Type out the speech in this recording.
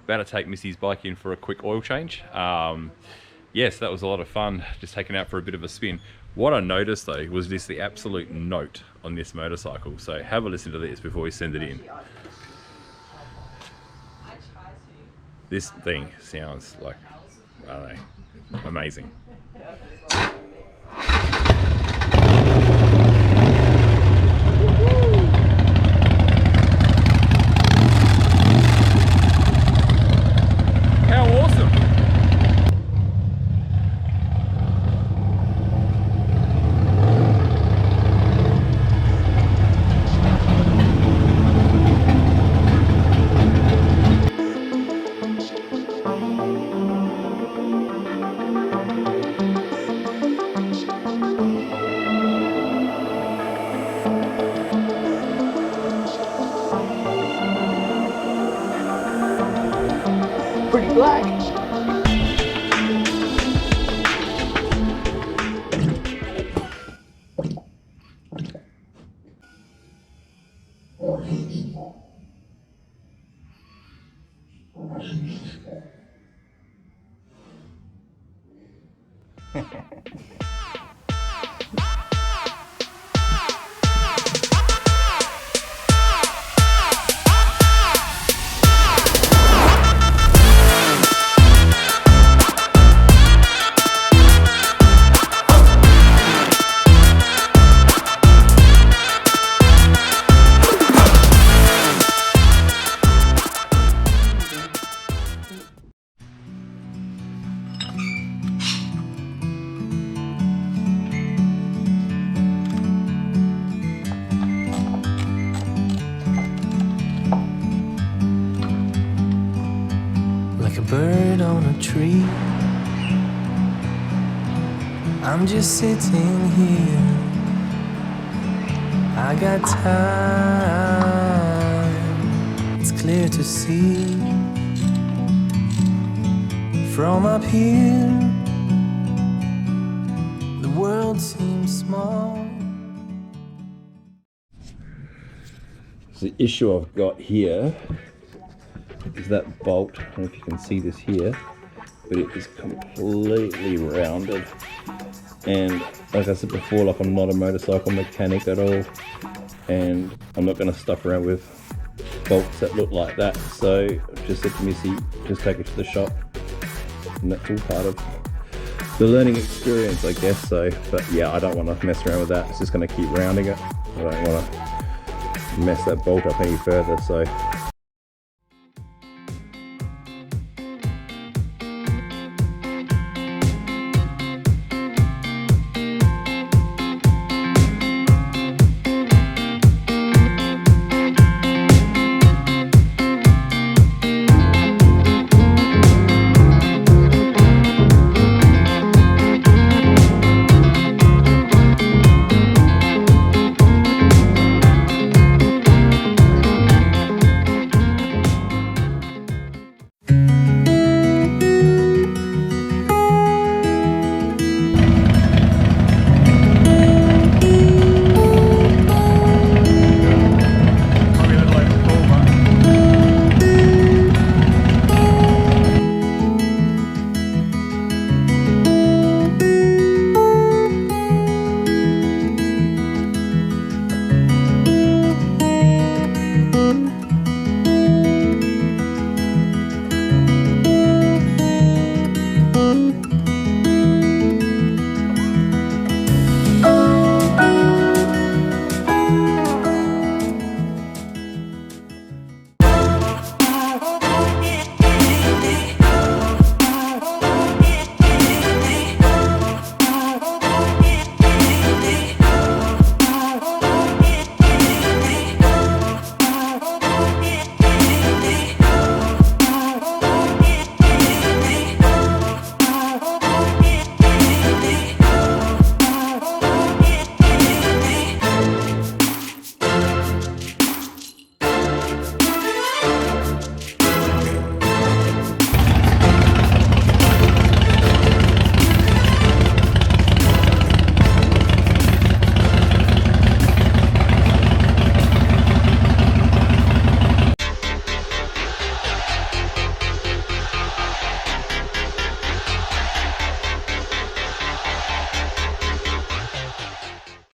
about to take Missy's bike in for a quick oil change. Yes, that was a lot of fun, just taking it out for a bit of a spin. What I noticed though was just the absolute note on this motorcycle. So have a listen to this before we send it in. This thing sounds like, I don't know, amazing. How awesome! Pretty black. Like a bird on a tree, I'm just sitting here. I got time, it's clear to see. From up here, the world seems small. So the issue I've got here is that bolt. I don't know if you can see this here, but it is completely rounded. And like I said before, like I'm not a motorcycle mechanic at all, and I'm not going to stuff around with bolts that look like that. So I just said to Missy, just take it to the shop, and that's all part of the learning experience, I guess. So, but yeah, I don't want to mess around with that. It's just going to keep rounding it. I don't want to mess that bolt up any further. So